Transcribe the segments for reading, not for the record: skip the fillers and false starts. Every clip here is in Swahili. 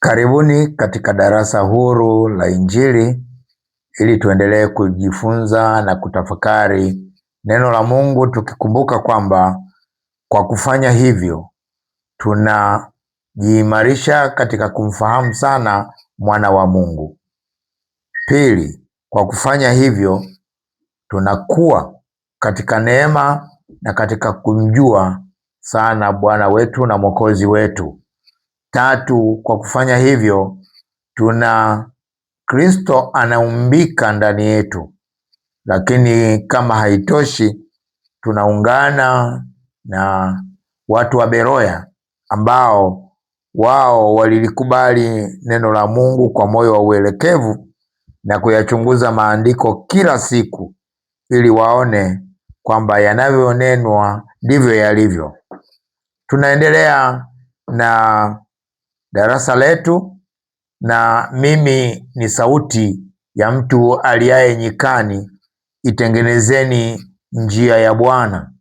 Karibuni katika darasa huru la Injili ili tuendelee kujifunza na kutafakari neno la Mungu, tukikumbuka kwamba kwa kufanya hivyo tunajiimarisha katika kumfahamu sana mwana wa Mungu. Pili, kwa kufanya hivyo tunakuwa katika neema na katika kumjua sana Bwana wetu na Mwokozi wetu. Tatu, kwa kufanya hivyo Kristo anaumbika ndani yetu, lakini kama haitoshi, tunaungana na watu wa Beroya ambao wao walilikubali neno la Mungu kwa moyo wa uelekevu na kuyachunguza maandiko kila siku ili waone kwamba yanavyonenwa ndivyo yalivyo. Tunaendelea na darasa letu, na mimi ni sauti ya mtu aliaye nyikani, itengenezeni njia ya Bwana.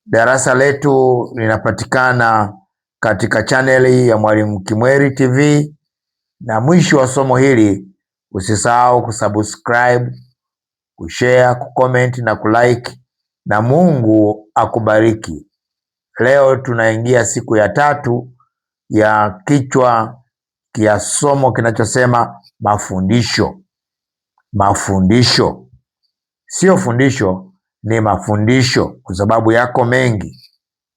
Darasa letu linapatikana katika chaneli ya Mwalimu Kimweri TV, na mwisho wa somo hili usisahau kusubscribe, kushare, kucomment na kulike, na Mungu akubariki. Leo tunaingia siku ya tatu ya kichwa kia somo kinachosema mafundisho. Mafundisho sio fundisho, ni mafundisho, kwa sababu yako mengi.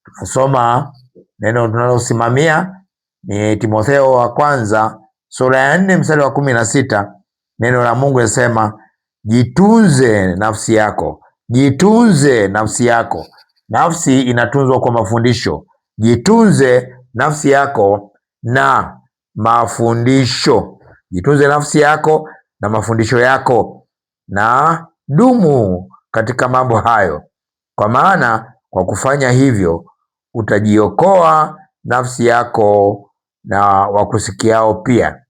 Tunasoma neno tunalosimamia ni Timotheo wa kwanza sura ya 4 mstari wa 16. Neno la Mungu linasema jitunze nafsi yako. Jitunze nafsi yako. Nafsi inatunzwa kwa mafundisho. Jitunze nafsi yako na mafundisho. Jitunze nafsi yako na mafundisho yako, na dumu katika mambo hayo, kwa maana kwa kufanya hivyo utajiokoa nafsi yako na wakusikiao pia.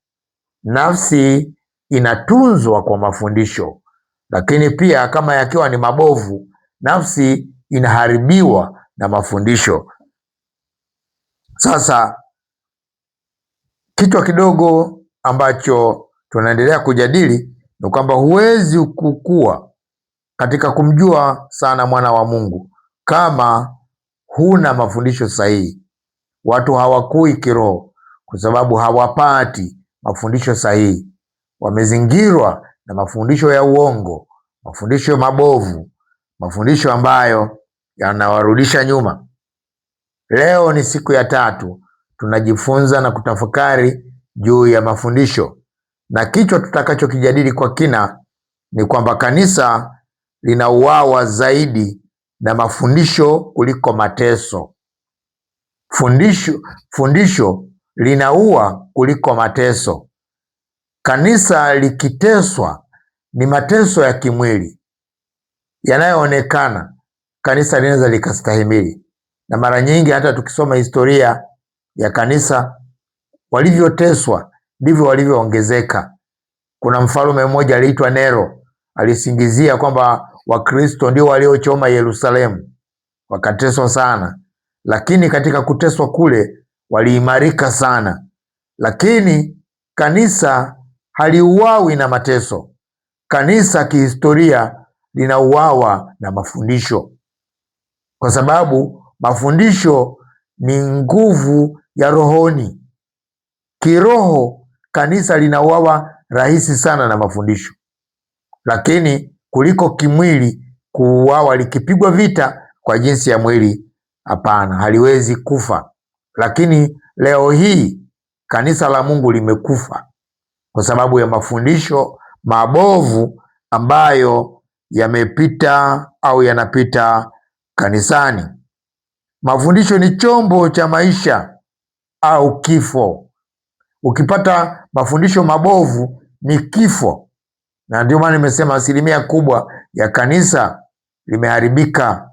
Nafsi inatunzwa kwa mafundisho, lakini pia kama yakiwa ni mabovu, nafsi inaharibiwa na mafundisho. Sasa kichwa kidogo ambacho tunaendelea kujadili ni kwamba huwezi kukua katika kumjua sana mwana wa Mungu kama huna mafundisho sahihi. Watu hawakui kiroho kwa sababu hawapati mafundisho sahihi. Wamezingirwa na mafundisho ya uongo, mafundisho mabovu, mafundisho ambayo yanawarudisha nyuma. Leo ni siku ya tatu tunajifunza na kutafakari juu ya mafundisho, na kichwa tutakachokijadili kwa kina ni kwamba kanisa linauawa zaidi na mafundisho kuliko mateso. Fundisho linaua kuliko mateso. Kanisa likiteswa ni mateso ya kimwili yanayoonekana, kanisa linaweza likastahimili. Na mara nyingi hata tukisoma historia ya kanisa, walivyoteswa ndivyo walivyoongezeka. Kuna mfalme mmoja aliitwa Nero, alisingizia kwamba Wakristo ndio waliochoma Yerusalemu, wakateswa sana, lakini katika kuteswa kule waliimarika sana. Lakini kanisa haliuawi na mateso. Kanisa kihistoria linauawa na mafundisho, kwa sababu mafundisho ni nguvu ya rohoni. Kiroho kanisa linauawa rahisi sana na mafundisho, lakini kuliko kimwili kuuawa likipigwa vita kwa jinsi ya mwili, hapana, haliwezi kufa. Lakini leo hii kanisa la Mungu limekufa kwa sababu ya mafundisho mabovu ambayo yamepita au yanapita kanisani. Mafundisho ni chombo cha maisha au kifo. Ukipata mafundisho mabovu ni kifo, na ndio maana nimesema 1% ya kanisa limeharibika.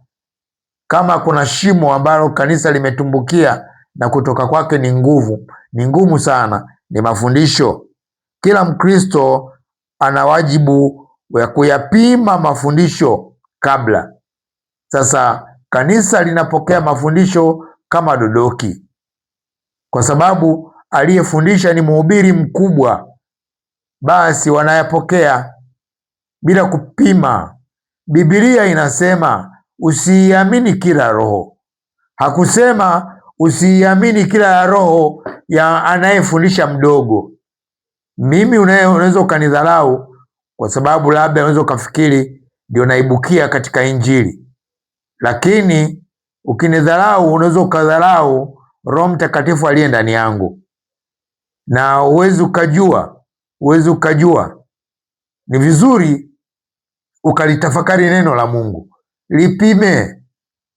Kama kuna shimo ambalo kanisa limetumbukia na kutoka kwake ni ngumu sana, ni mafundisho. Kila Mkristo ana wajibu wa kuyapima mafundisho kabla. Sasa kanisa linapokea mafundisho kama dodoki, kwa sababu aliyefundisha ni mhubiri mkubwa, basi wanayapokea bila kupima. Biblia inasema usiamini kila roho. Hakusema usiamini kila roho ya anayefundisha mdogo. Mimi unaweza ukanidharau kwa sababu labda unaweza ukafikiri ndio naibukia katika Injili, lakini ukinidharau unaweza ukadharau Roho Mtakatifu aliye ndani yangu, na huwezi ukajua. Ni vizuri ukalitafakari neno la Mungu, lipime.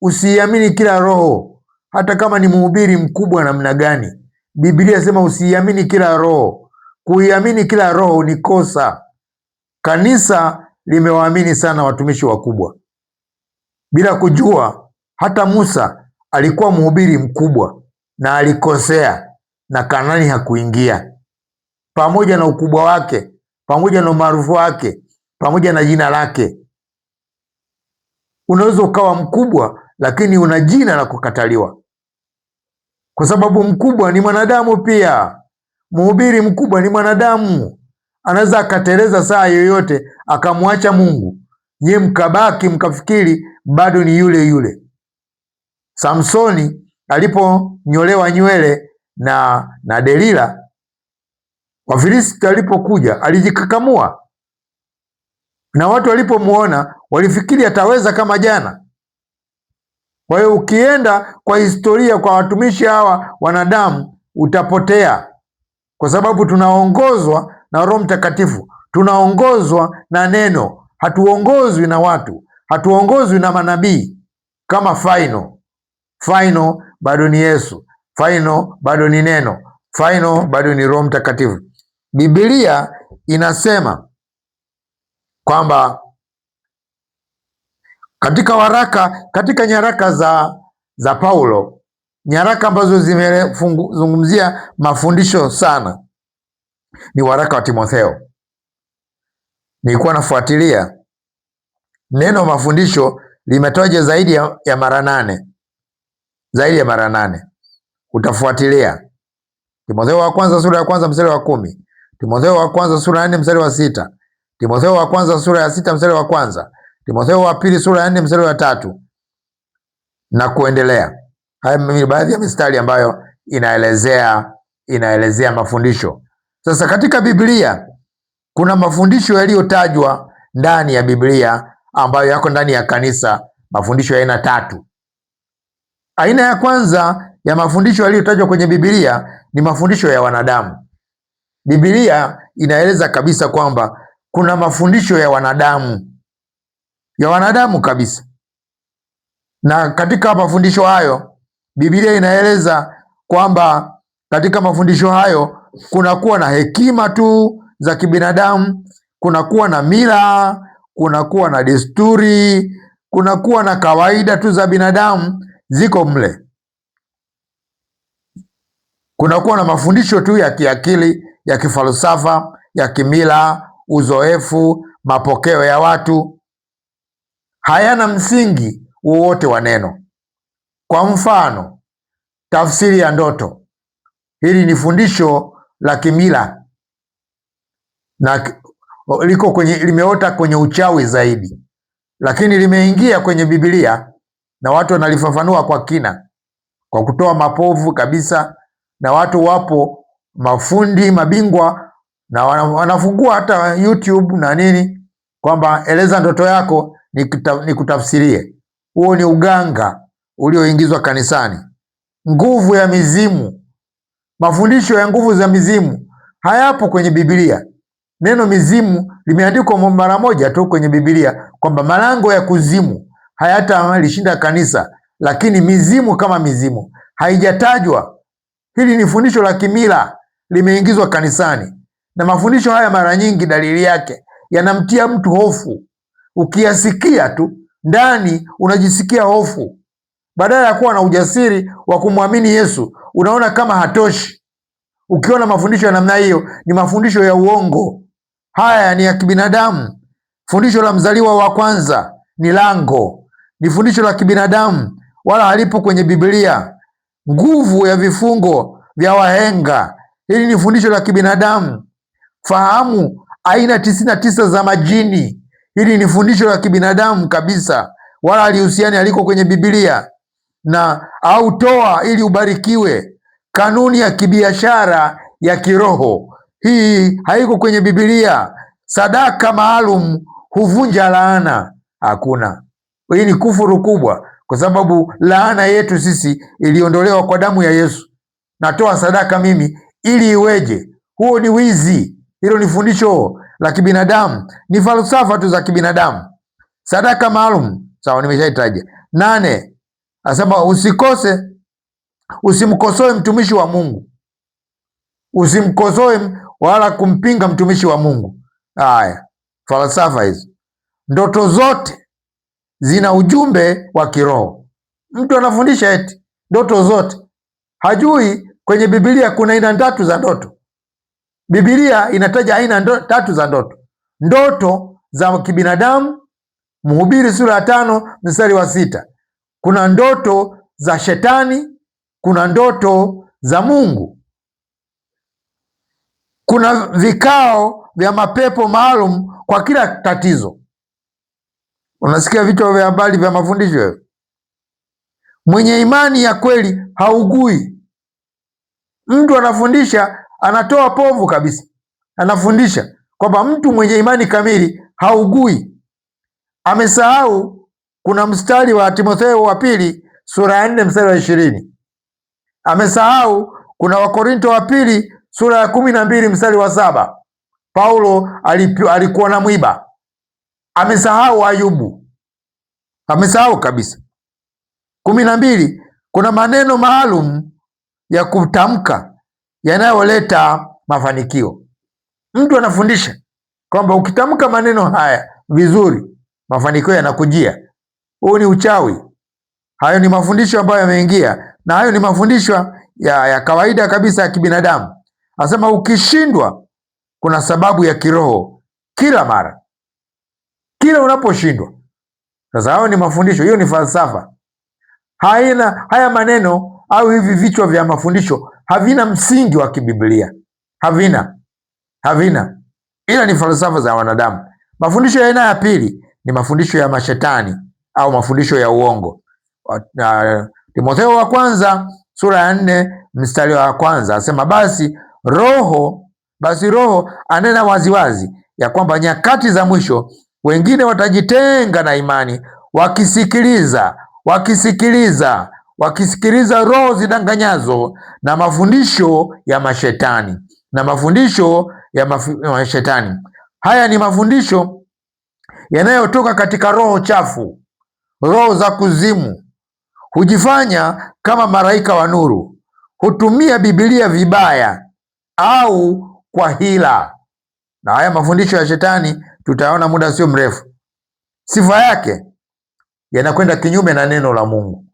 Usiamini kila roho, hata kama ni mhubiri mkubwa namna gani. Biblia sema usiamini kila roho. Kuiamini kila roho ni kosa. Kanisa limewaamini sana watumishi wakubwa bila kujua. Hata Musa alikuwa mhubiri mkubwa na alikosea, na Kanaani hakuingia, pamoja na ukubwa wake, pamoja na umaarufu wake, pamoja na jina lake. Unaweza ukawa mkubwa lakini una jina la kukataliwa, kwa sababu mkubwa ni mwanadamu pia. Mhubiri mkubwa ni mwanadamu, anaweza akateleza saa yoyote akamwacha Mungu, nye mkabaki mkafikiri bado ni yule yule. Samsoni aliponyolewa nywele na Delila, Wafilisti alipokuja alijikakamua, na watu walipomuona walifikiri ataweza kama jana. Kwa hiyo ukienda kwa historia kwa watumishi hawa wanadamu utapotea, kwa sababu tunaongozwa na Roho Mtakatifu, tunaongozwa na neno. Hatuongozwi na watu, hatuongozwi na manabii. Kama final bado ni Yesu, final bado ni neno, final bado ni Roho Mtakatifu. Biblia inasema kwamba katika nyaraka za Paulo, nyaraka ambazo zimezungumzia mafundisho sana ni waraka wa Timotheo. Nilikuwa nafuatilia neno mafundisho limetoja zaidi ya mara 8, zaidi ya mara 8. Utafuatilia Timotheo wa kwanza sura ya kwanza mstari wa 10, Timotheo wa kwanza sura ya 4 mstari wa 6, Timotheo wa kwanza sura ya 6 mstari wa kwanza, Timotheo wa pili sura ya 4 mstari wa 3 na kuendelea. Haya ni baadhi ya mistari ambayo inaelezea mafundisho. Sasa katika Biblia kuna mafundisho yaliyotajwa ndani ya Biblia ambayo yako ndani ya kanisa, mafundisho ya aina 3. Aina ya kwanza ya mafundisho yaliyotajwa kwenye Biblia ni mafundisho ya wanadamu. Biblia inaeleza kabisa kwamba kuna mafundisho ya wanadamu kabisa, na katika mafundisho hayo Biblia inaeleza kwamba katika mafundisho hayo kunakuwa na hekima tu za kibinadamu, kunakuwa na mila, kunakuwa na desturi, kunakuwa na kawaida tu za binadamu ziko mle. Kunakuwa na mafundisho tu ya kiakili, ya kifalsafa, ya kimila, uzoefu, mapokeo ya watu, hayana msingi wowote wa neno. Kwa mfano, tafsiri ya ndoto. Hili ni fundisho la kimila na limeota kwenye uchawi zaidi, lakini limeingia kwenye Biblia na watu wanalifafanua kwa kina, kwa kutoa mapovu kabisa, na watu wapo mafundi mabingwa na wanafungua hata YouTube na nini, kwamba eleza ndoto yako nikutafsirie. Huo ni uganga ulioingizwa kanisani. Nguvu ya mizimu, mafundisho ya nguvu za mizimu hayapo kwenye Biblia. Neno mizimu limeandikwa mara moja tu kwenye Biblia, kwamba malango ya kuzimu hayatalishinda kanisa, lakini mizimu kama mizimu haijatajwa. Hili ni fundisho la kimila limeingizwa kanisani, na mafundisho haya mara nyingi dalili yake yanamtia mtu hofu. Ukiyasikia tu ndani unajisikia hofu, badala ya kuwa na ujasiri wa kumwamini Yesu unaona kama hatoshi. Ukiona mafundisho ya namna hiyo ni mafundisho ya uongo. Haya ni ya kibinadamu. Fundisho la mzaliwa wa kwanza ni lango, ni fundisho la kibinadamu, wala halipo kwenye Biblia. Nguvu ya vifungo vya wahenga Hili ni fundisho la kibinadamu. Fahamu aina 99 za majini. Hili ni fundisho la kibinadamu kabisa, wala halihusiani aliko kwenye Biblia. Na au toa ili ubarikiwe, kanuni ya kibiashara ya kiroho, hii haiko kwenye Biblia. Sadaka maalum huvunja laana, hakuna. Hii ni kufuru kubwa, kwa sababu laana yetu sisi iliondolewa kwa damu ya Yesu. Natoa sadaka mimi ili iweje? Huo ni wizi. Hilo ni fundisho la kibinadamu, ni falsafa tu za kibinadamu. Sadaka maalum, sawa, nimeshaitaja. 8, asema usimkosoe mtumishi wa Mungu, usimkosoe wala kumpinga mtumishi wa Mungu. Haya, falsafa hizo. Ndoto zote zina ujumbe wa kiroho. Mtu anafundisha eti ndoto zote, hajui kwenye Biblia kuna aina 3 za ndoto. Biblia inataja aina 3 za ndoto. Ndoto za kibinadamu, Mhubiri sura ya 5 mstari wa 6. Kuna ndoto za shetani, kuna ndoto za Mungu. Kuna vikao vya mapepo maalum kwa kila tatizo. Unasikia vichwa vya habari vya mafundisho. Mwenye imani ya kweli haugui. Mtu anafundisha, anatoa povu kabisa, anafundisha kwamba mtu mwenye imani kamili haugui. Amesahau kuna mstari wa Timotheo wa pili sura ya 4 mstari wa 20. Amesahau kuna Wakorinto wa pili sura ya 12 mstari wa 7. Paulo alikuwa na mwiba. Amesahau Ayubu, amesahau kabisa. 12, kuna maneno maalum ya kutamka yanayoleta mafanikio. Mtu anafundisha kwamba ukitamka maneno haya vizuri, mafanikio yanakujia. Huu ni uchawi. Hayo ni mafundisho ambayo yameingia, na hayo ni mafundisho ya kawaida kabisa ya kibinadamu. Anasema ukishindwa, kuna sababu ya kiroho kila mara, kila unaposhindwa. Sasa hayo ni mafundisho, hiyo ni falsafa. Haya maneno au hivi vichwa vya mafundisho havina msingi wa kibiblia, havina, ila ni falsafa za wanadamu. Mafundisho ya aina ya pili ni mafundisho ya mashetani au mafundisho ya uongo. Timotheo wa kwanza sura ya 4 mstari wa 1 asema, basi Roho anena waziwazi ya kwamba nyakati za mwisho wengine watajitenga na imani, wakisikiliza roho zidanganyazo na mafundisho ya mashetani mashetani. Haya ni mafundisho yanayotoka katika roho chafu, roho za kuzimu. Hujifanya kama malaika wa nuru, hutumia Biblia vibaya au kwa hila. Na haya mafundisho ya shetani tutaona muda sio mrefu. Sifa yake yanakwenda kinyume na neno la Mungu.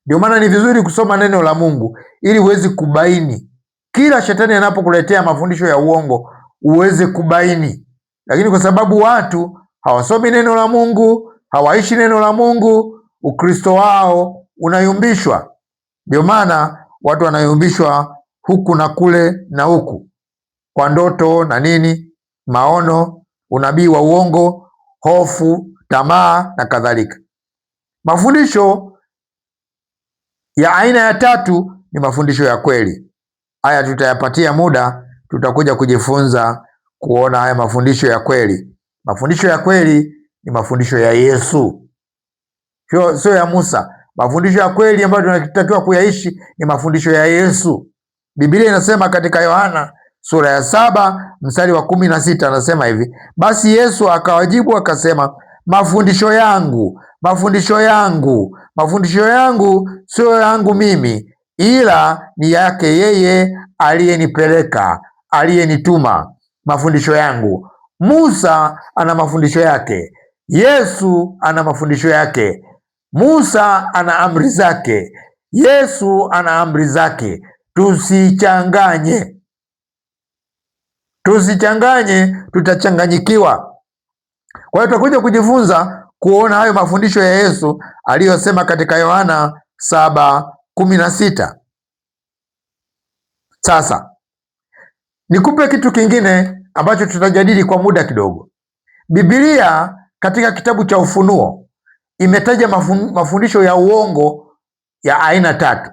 Ndio maana ni vizuri kusoma neno la Mungu ili uweze kubaini kila shetani anapokuletea mafundisho ya uongo, uweze kubaini. Lakini kwa sababu watu hawasomi neno la Mungu, hawaishi neno la Mungu, Ukristo wao unayumbishwa. Ndio maana watu wanayumbishwa huku na kule na huku, kwa ndoto na nini, maono, unabii wa uongo, hofu, tamaa na kadhalika. Mafundisho ya aina ya 3 ni mafundisho ya kweli. Haya tutayapatia muda, tutakuja kujifunza kuona haya mafundisho ya kweli. Mafundisho ya kweli ni mafundisho ya Yesu, sio ya Musa. Mafundisho ya kweli ambayo tunatakiwa kuyaishi ni mafundisho ya Yesu. Biblia inasema katika Yohana sura ya 7 mstari wa 16, anasema hivi, basi Yesu akawajibu akasema, mafundisho yangu sio yangu mimi, ila ni yake yeye aliyenipeleka, aliyenituma. Mafundisho yangu. Musa ana mafundisho yake, Yesu ana mafundisho yake. Musa ana amri zake, Yesu ana amri zake. Tusichanganye, tutachanganyikiwa. Kwa hiyo tutakuja kujifunza kuona hayo mafundisho ya Yesu aliyosema katika Yohana 7:16. Sasa Nikupe kitu kingine ambacho tutajadili kwa muda kidogo. Biblia katika kitabu cha Ufunuo imetaja mafundisho ya uongo ya aina tatu.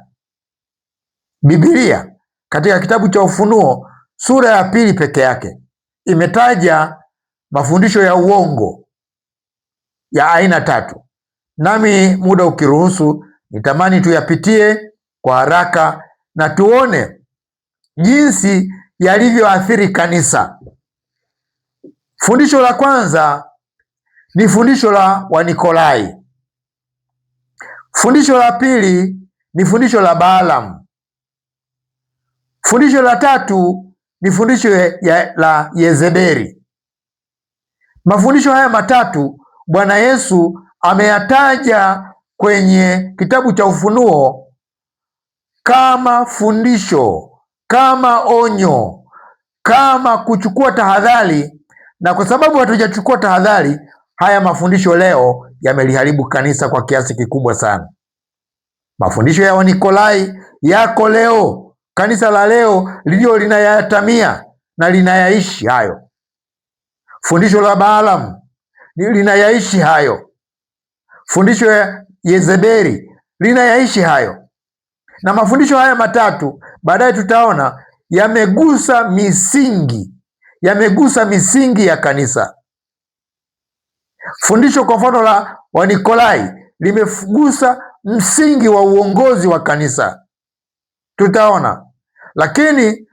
Biblia katika kitabu cha Ufunuo sura ya 2 peke yake imetaja mafundisho ya uongo ya aina tatu. Nami muda ukiruhusu, nitamani tuyapitie kwa haraka na tuone jinsi yalivyoathiri kanisa. Fundisho la kwanza ni fundisho la Wanikolai. Fundisho la pili ni fundisho la Balaam. Fundisho la tatu ni fundisho la Yezebeli. Mafundisho haya matatu Bwana Yesu ameyataja kwenye kitabu cha Ufunuo kama fundisho, kama onyo, kama kuchukua tahadhari, na kwa sababu hatujachukua tahadhari, haya mafundisho leo yameliharibu kanisa kwa kiasi kikubwa sana. Mafundisho ya Wanikolai yako leo, kanisa la leo lilio linayatamia na linayaishi hayo. Fundisho la Balaam linayaishi hayo. Fundisho ya Yezebeli linayaishi hayo. Na mafundisho haya matatu baadaye tutaona yamegusa misingi ya kanisa. Fundisho kwa mfano la Wanikolai limegusa msingi wa uongozi wa kanisa, tutaona. Lakini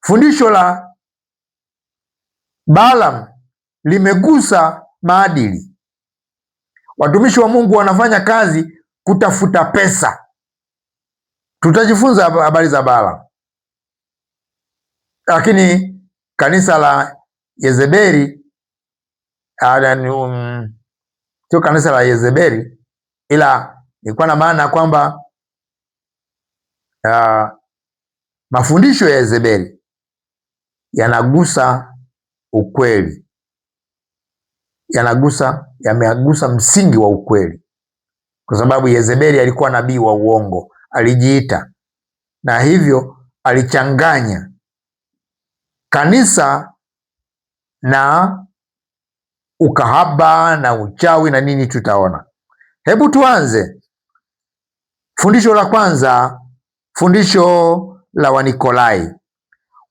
fundisho la Balaam limegusa maadili. Watumishi wa Mungu wanafanya kazi kutafuta pesa. Tutajifunza habari za Balaam. Lakini kanisa la Yezebeli sio kanisa la Yezebeli, ila ilikuwa na maana kwamba mafundisho ya Yezebeli yanagusa ukweli, yamegusa msingi wa ukweli, kwa sababu Yezebeli alikuwa nabii wa uongo, alijiita, na hivyo alichanganya kanisa na ukahaba na uchawi na nini, tutaona. Hebu tuanze fundisho la kwanza, fundisho la Wanikolai.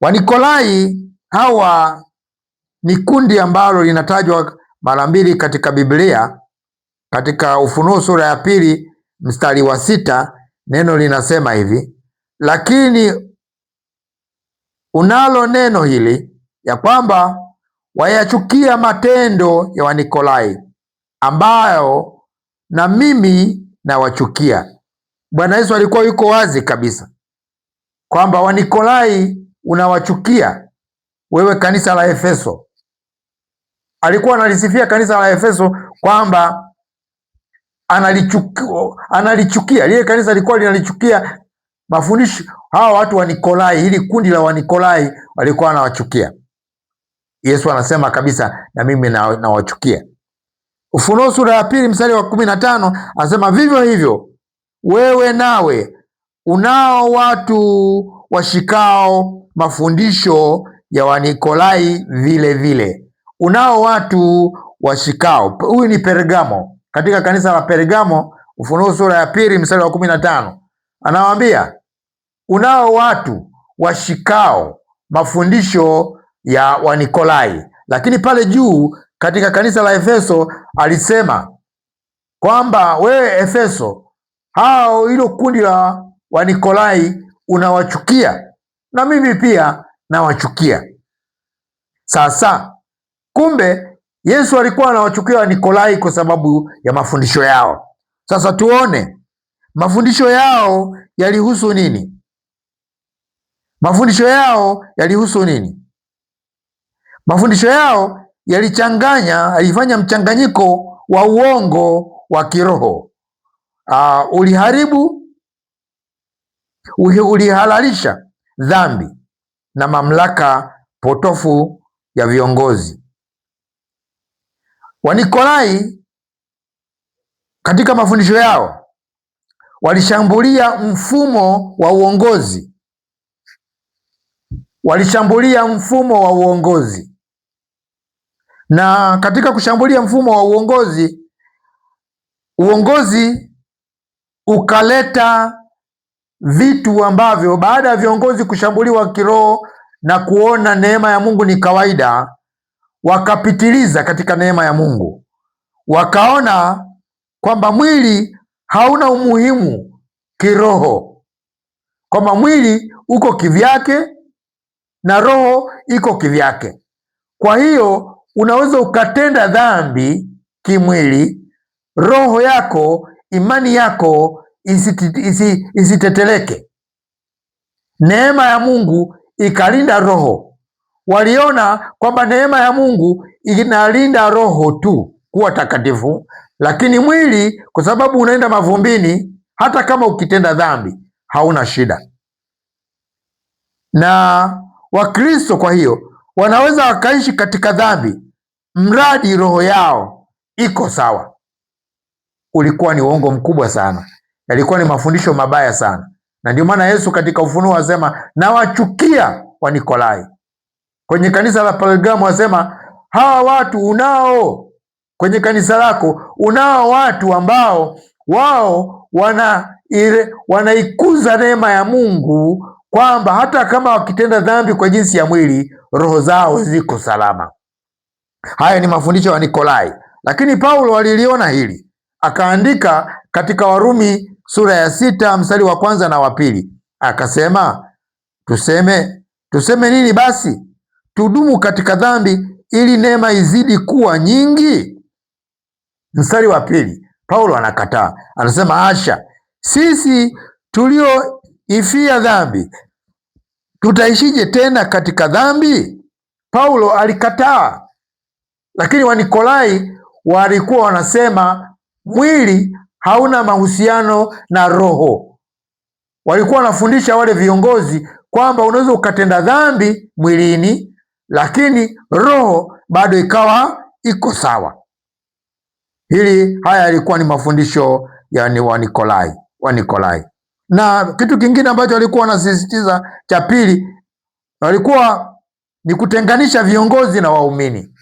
Wanikolai hawa ni kundi ambalo linatajwa mara mbili katika Biblia. Katika Ufunuo sura ya 2 mstari wa 6 neno linasema hivi: lakini unalo neno hili ya kwamba wayachukia matendo ya Wanikolai, ambayo na mimi nawachukia. Bwana Yesu alikuwa yuko wazi kabisa kwamba Wanikolai unawachukia wewe, kanisa la Efeso. Alikuwa analisifia kanisa la Efeso kwamba analichukia. Lile kanisa lilikuwa linalichukia mafundisho hawa watu wa Nikolai, hili kundi la Wanikolai walikuwa wanawachukia. Yesu anasema kabisa, na mimi nawachukia. Ufunuo sura ya 2 mstari wa 15 anasema, vivyo hivyo wewe nawe unao watu washikao mafundisho ya Wanikolai vile vile. Unao watu washikao. Huyu ni Pergamo, katika kanisa la Pergamo. Ufunuo sura ya 2 mstari wa 15 anawaambia unao watu washikao mafundisho ya Wanikolai. Lakini pale juu katika kanisa la Efeso alisema kwamba wewe Efeso, hao hilo kundi la Wanikolai unawachukia, na mimi pia nawachukia. Sasa kumbe Yesu alikuwa anawachukia Wanikolai kwa sababu ya mafundisho yao. Sasa tuone mafundisho yao yalihusu nini? Mafundisho yao yalihusu nini? Mafundisho yao alifanya mchanganyiko wa uongo wa kiroho. Ulihalalisha dhambi na mamlaka potofu ya viongozi. Wanikolai katika mafundisho yao walishambulia mfumo wa uongozi, na katika kushambulia mfumo wa uongozi ukaleta vitu ambavyo baada ya viongozi kushambuliwa kiroho na kuona neema ya Mungu ni kawaida, wakapitiliza katika neema ya Mungu, wakaona kwamba mwili hauna umuhimu kiroho, kwamba mwili uko kivyake na roho iko kivyake. Kwa hiyo unaweza ukatenda dhambi kimwili, roho yako, imani yako isiteteleke. Neema ya Mungu ikalinda roho. Waliona kwamba neema ya Mungu inalinda roho tu kuwa takatifu, lakini mwili, kwa sababu unaenda mavumbini, hata kama ukitenda dhambi hauna shida. Na Wakristo kwa hiyo wanaweza wakaishi katika dhambi mradi roho yao iko sawa. Ulikuwa ni uongo mkubwa sana, yalikuwa ni mafundisho mabaya sana, na ndio maana Yesu katika Ufunuo asema nawachukia Wanikolai. Kwenye kanisa la Pergamo asema hawa watu unao kwenye kanisa lako, unao watu ambao wao wanaikuza neema ya Mungu, kwamba hata kama wakitenda dhambi kwa jinsi ya mwili, roho zao ziko salama. Haya ni mafundisho ya Wanikolai, lakini Paulo aliliona hili, akaandika katika Warumi sura ya 6 mstari wa 1 na wa 2, akasema tuseme nini basi? Tudumu katika dhambi ili neema izidi kuwa nyingi? Mstari wa 2 Paulo anakataa, anasema asha, sisi tulioifia dhambi tutaishije tena katika dhambi? Paulo alikataa, lakini Wanikolai walikuwa wanasema mwili hauna mahusiano na roho. Walikuwa wanafundisha wale viongozi kwamba unaweza ukatenda dhambi mwilini, lakini roho bado ikawa iko sawa. Haya yalikuwa ni mafundisho ya Wanikolai. Na kitu kingine ambacho walikuwa wanasisitiza cha pili, walikuwa ni kutenganisha viongozi na waumini,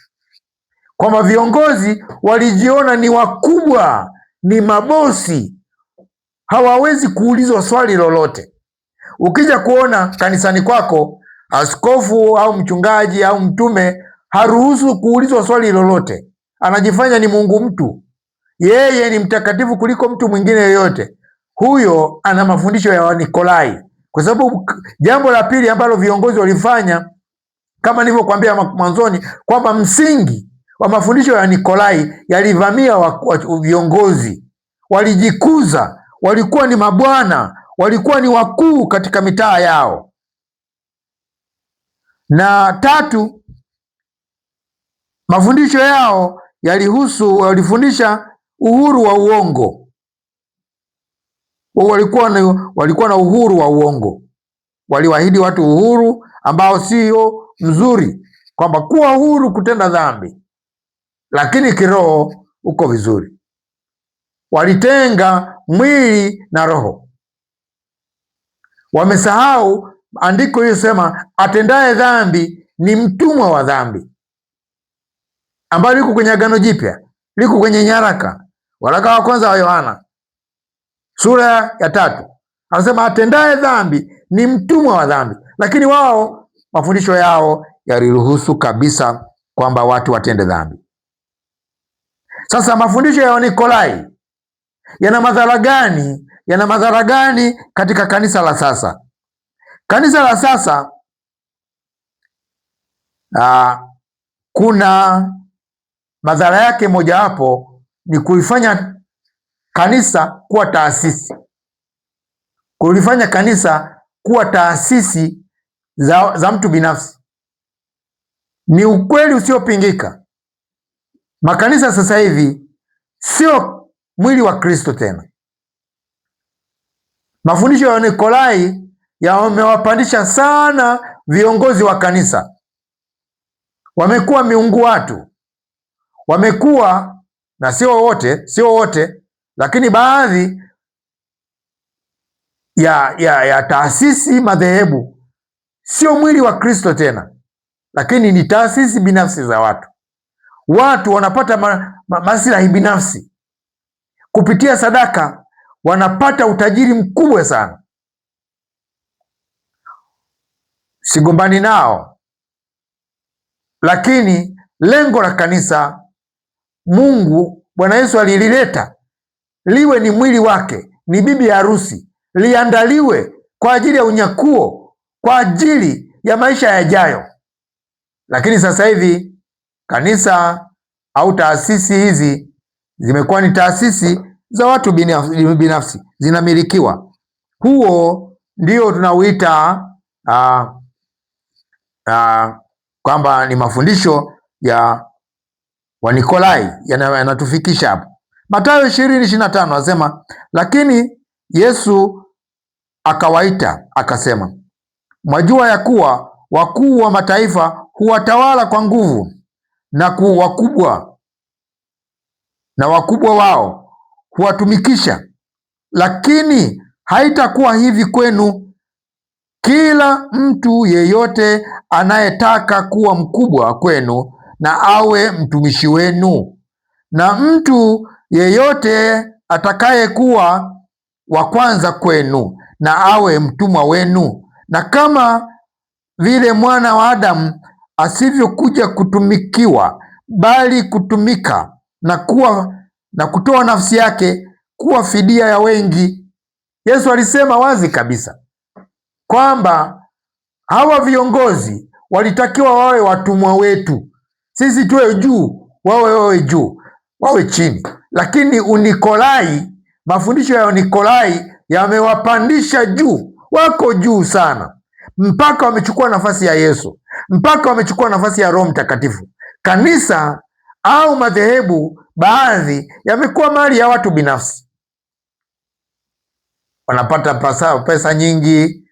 kwamba viongozi walijiona ni wakubwa, ni mabosi, hawawezi kuulizwa swali lolote. Ukija kuona kanisani kwako, askofu au mchungaji au mtume haruhusu kuulizwa swali lolote, anajifanya ni Mungu mtu, yeye ni mtakatifu kuliko mtu mwingine yoyote. Huyo ana mafundisho ya Wanikolai, kwa sababu jambo la pili ambalo viongozi walifanya, kama nilivyokuambia mwanzoni, kwamba msingi wa mafundisho ya Nikolai yalivamia viongozi, walijikuza, walikuwa ni mabwana, walikuwa ni wakuu katika mitaa yao. Na tatu, mafundisho yao walifundisha uhuru wa uongo. Walikuwa na uhuru wa uongo, waliwaahidi watu uhuru ambao sio mzuri, kwamba kuwa huru kutenda dhambi, lakini kiroho uko vizuri. Walitenga mwili na roho. Wamesahau andiko lililosema atendaye dhambi ni mtumwa wa dhambi, ambayo liko kwenye Agano Jipya, liko kwenye waraka wa kwanza wa Yohana sura ya 3. Anasema atendaye dhambi ni mtumwa wa dhambi, lakini wao mafundisho yao yaliruhusu kabisa kwamba watu watende dhambi. Sasa mafundisho ya Wanikolai yana madhara gani? Yana madhara gani katika kanisa la sasa? Kanisa la sasa kuna madhara yake, mojawapo ni kuifanya kanisa kuwa taasisi, kulifanya kanisa kuwa taasisi za mtu binafsi. Ni ukweli usiopingika, makanisa sasa hivi sio mwili wa Kristo tena. Mafundisho ya Nikolai yamewapandisha sana viongozi wa kanisa, wamekuwa miungu watu, wamekuwa, na sio wote, lakini baadhi ya taasisi madhehebu, sio mwili wa Kristo tena, lakini ni taasisi binafsi za watu. Watu wanapata maslahi binafsi kupitia sadaka, wanapata utajiri mkubwa sana. Sigombani nao, lakini lengo la kanisa, Mungu Bwana Yesu alilileta liwe ni mwili wake, ni bibi harusi, liandaliwe kwa ajili ya unyakuo, kwa ajili ya maisha yajayo. Lakini sasa hivi kanisa au taasisi hizi zimekuwa ni taasisi za watu binafsi, zinamilikiwa. Huo ndio tunauita kwamba ni mafundisho ya Wanikolai yanatufikisha hapo. Mathayo 20:25 anasema, lakini Yesu akawaita akasema, mwajua ya kuwa wakuu wa mataifa huwatawala kwa nguvu, na wakubwa wao huwatumikisha, lakini haitakuwa hivi kwenu. Kila mtu yeyote anayetaka kuwa mkubwa kwenu na awe mtumishi wenu, na mtu yeyote atakayekuwa wa kwanza kwenu na awe mtumwa wenu. Na kama vile mwana wa Adamu asivyokuja kutumikiwa, bali kutumika na kutoa nafsi yake kuwa fidia ya wengi. Yesu alisema wazi kabisa kwamba hawa viongozi walitakiwa wawe watumwa wetu, sisi tuwe juu, wawe juu, wawe chini. Lakini Unikolai, mafundisho ya Unikolai yamewapandisha juu, wako juu sana, mpaka wamechukua nafasi ya Yesu, mpaka wamechukua nafasi ya Roho Mtakatifu. Kanisa au madhehebu baadhi yamekuwa mali ya watu binafsi, wanapata pesa nyingi,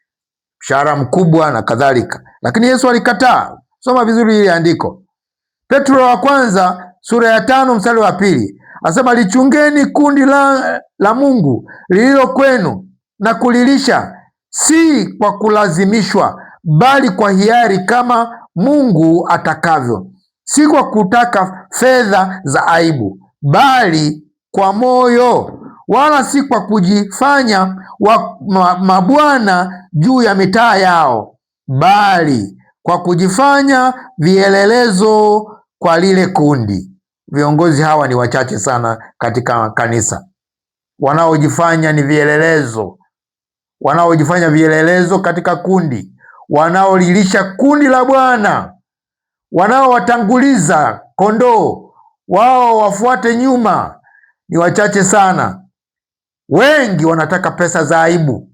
mshahara mkubwa na kadhalika. Lakini Yesu alikataa. Soma vizuri ile andiko, Petro wa kwanza sura ya 5 mstari wa 2, asema lichungeni kundi la Mungu lililo kwenu na kulilisha, si kwa kulazimishwa, bali kwa hiari, kama Mungu atakavyo, si kwa kutaka fedha za aibu, bali kwa moyo, wala si kwa kujifanya mabwana juu ya mitaa yao, bali kwa kujifanya vielelezo kwa lile kundi. Viongozi hawa ni wachache sana katika kanisa, wanaojifanya ni vielelezo, wanaojifanya vielelezo katika kundi, wanaolilisha kundi la Bwana, wanaowatanguliza kondoo wao wafuate nyuma, ni wachache sana. Wengi wanataka pesa za aibu,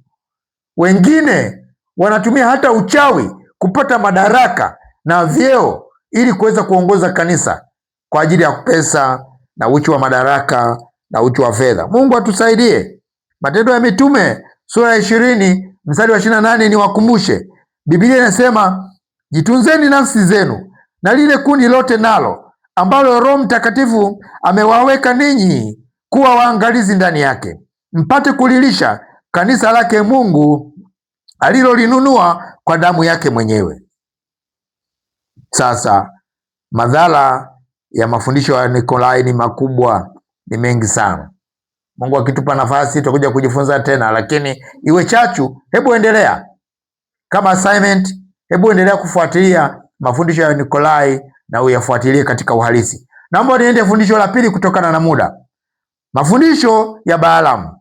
wengine wanatumia hata uchawi kupata madaraka na vyeo ili kuweza kuongoza kanisa kwa ajili ya pesa na uchu wa madaraka na uchu wa fedha. Mungu atusaidie. Matendo ya Mitume sura ya 20 mstari wa 28 niwakumbushe. Biblia inasema, jitunzeni nafsi zenu na lile kundi lote nalo ambalo Roho Mtakatifu amewaweka ninyi kuwa waangalizi ndani yake, mpate kulilisha kanisa lake Mungu alilolinunua kwa damu yake mwenyewe. Sasa madhara ya mafundisho ya Nikolai ni makubwa, ni mengi sana. Mungu akitupa nafasi tutakuja kujifunza tena, lakini iwe chachu, hebu endelea kama assignment, hebu endelea kufuatilia mafundisho ya Nikolai na uyafuatilie katika uhalisi. Naomba niende fundisho la pili kutokana na muda. Mafundisho ya Balaamu.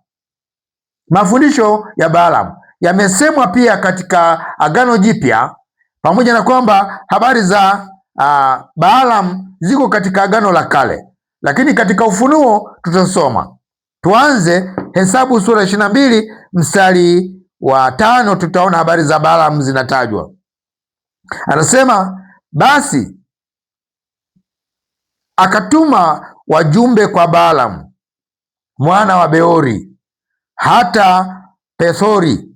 Mafundisho ya Balaamu yamesemwa pia katika Agano Jipya, pamoja na kwamba habari za Balaamu ziko katika Agano la Kale, lakini katika Ufunuo tutasoma. Tuanze Hesabu sura 22 mstari wa 5, tutaona habari za Balaamu zinatajwa. Anasema, basi akatuma wajumbe kwa Balaamu mwana wa Beori hata Pethori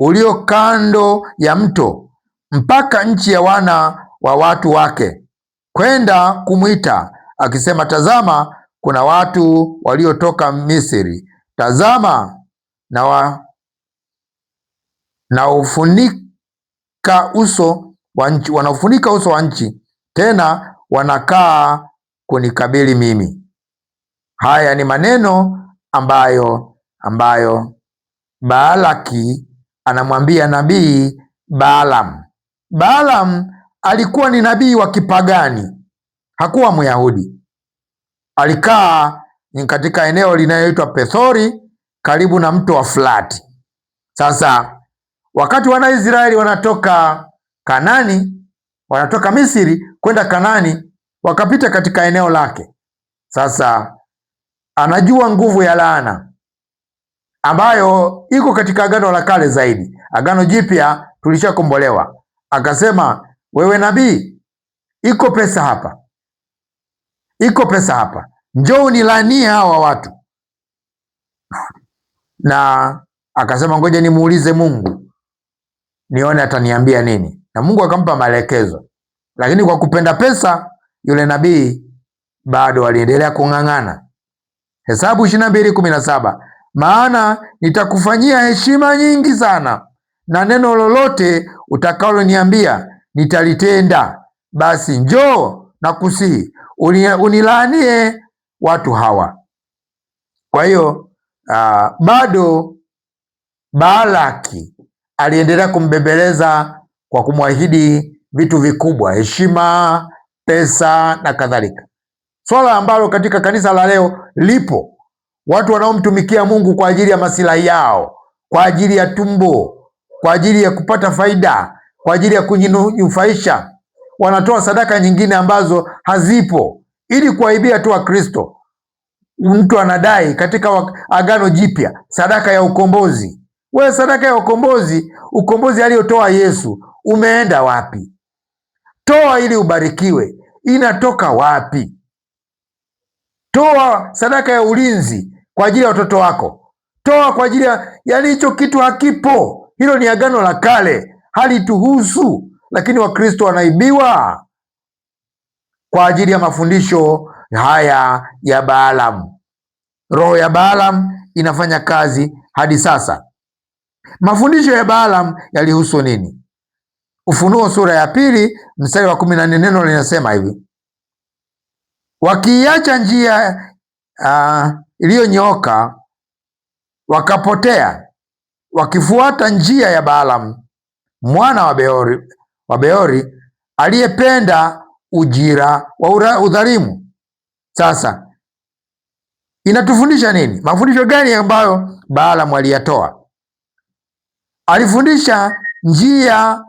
ulio kando ya mto, mpaka nchi ya wana wa watu wake, kwenda kumwita akisema, tazama, kuna watu waliotoka Misri, tazama na ufunika uso wa nchi, wanaufunika uso wa nchi, tena wanakaa kunikabili mimi. Haya ni maneno ambayo Balaki anamwambia nabii Balaam. Balaam alikuwa ni nabii wa kipagani, hakuwa Myahudi. Alikaa katika eneo linaloitwa Pethori karibu na mto wa Frati. Sasa wakati Wanaisraeli wanatoka Kanani, wanatoka Misri kwenda Kanani, wakapita katika eneo lake. Sasa anajua nguvu ya laana ambayo iko katika Agano la Kale zaidi. Agano Jipya tulishakombolewa. Akasema, wewe nabii, iko pesa hapa, njoo unilaanie hawa watu. Na akasema, ngoja nimuulize Mungu nione ataniambia nini. Na Mungu akampa maelekezo, lakini kwa kupenda pesa yule nabii bado aliendelea kung'ang'ana. Hesabu 22:17, maana nitakufanyia heshima nyingi sana, na neno lolote utakaloniambia nitalitenda. Basi njoo na kusihi unilaanie watu hawa. Kwa hiyo bado Balaki aliendelea kumbembeleza kwa kumwahidi vitu vikubwa, heshima, pesa na kadhalika, swala ambalo katika kanisa la leo lipo. Watu wanaomtumikia Mungu kwa ajili ya masilahi yao, kwa ajili ya tumbo, kwa ajili ya kupata faida, kwa ajili ya kujinufaisha, wanatoa sadaka nyingine ambazo hazipo ili kuwaibia tu Wakristo. Mtu anadai katika Agano Jipya sadaka ya ukombozi. Wewe, sadaka ya ukombozi aliyotoa Yesu umeenda wapi? Toa ili ubarikiwe, inatoka wapi? Toa sadaka ya ulinzi kwa ajili ya watoto wako, toa kwa ajili ya, yaani hicho kitu hakipo. Hilo ni Agano la Kale, halituhusu. Lakini Wakristo wanaibiwa kwa ajili ya mafundisho haya ya Balaam. Roho ya Balaam inafanya kazi hadi sasa. Mafundisho ya Balaam yalihusu nini? Ufunuo sura ya 2 mstari wa 14, neno linasema hivi: wakiiacha njia iliyonyooka wakapotea, wakifuata njia ya Balaam mwana wa Beori aliyependa ujira wa udhalimu. Sasa inatufundisha nini? Mafundisho gani ambayo Balaam aliyatoa? Alifundisha njia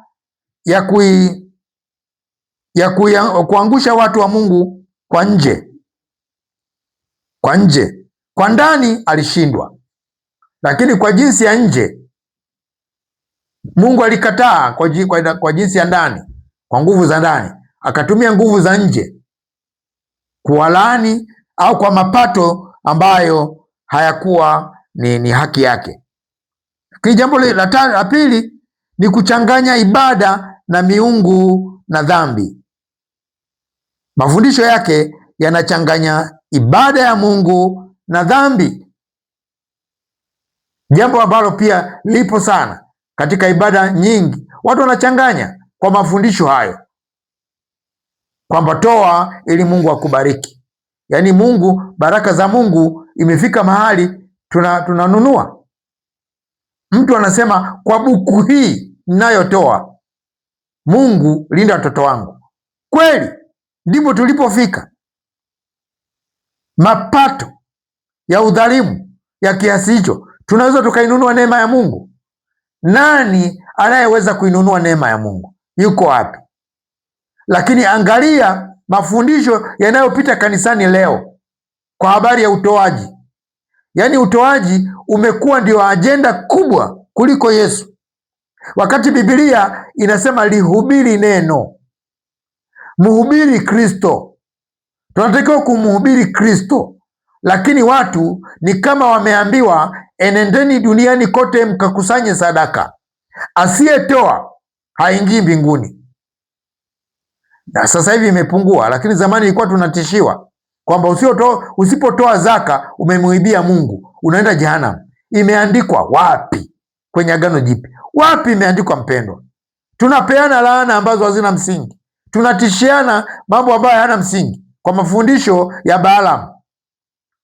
ya kuangusha watu wa Mungu kwa nje. Kwa ndani alishindwa, lakini kwa jinsi ya nje Mungu alikataa. Kwa jinsi ya ndani, kwa nguvu za ndani, akatumia nguvu za nje kuwalaani au kwa mapato ambayo hayakuwa ni haki yake. Lakini jambo la pili ni kuchanganya ibada na miungu na dhambi. Mafundisho yake yanachanganya ibada ya Mungu na dhambi, jambo ambalo pia lipo sana katika ibada nyingi. Watu wanachanganya kwa mafundisho hayo kwamba toa ili Mungu akubariki. Yaani Mungu, baraka za Mungu imefika mahali tunanunua. Mtu anasema kwa buku hii ninayotoa, Mungu linda watoto wangu. Kweli ndipo tulipofika. Mapato ya udhalimu ya kiasi hicho, tunaweza tukainunua neema ya Mungu? Nani anayeweza kuinunua neema ya Mungu? Yuko wapi? Lakini angalia mafundisho yanayopita kanisani leo kwa habari ya utoaji. Yaani utoaji umekuwa ndio ajenda kubwa kuliko Yesu, wakati Biblia inasema lihubiri neno, mhubiri Kristo. Tunatakiwa kumhubiri Kristo, lakini watu ni kama wameambiwa enendeni duniani kote mkakusanye sadaka, asiyetoa haingii mbinguni. Na sasa hivi imepungua, lakini zamani ilikuwa tunatishiwa kwamba usipotoa zaka umemuibia Mungu, unaenda jehanamu. Imeandikwa wapi kwenye Agano Jipya? Wapi imeandikwa mpendwa? Tunapeana laana ambazo hazina msingi, tunatishiana mambo ambayo hayana msingi kwa mafundisho ya Balaamu,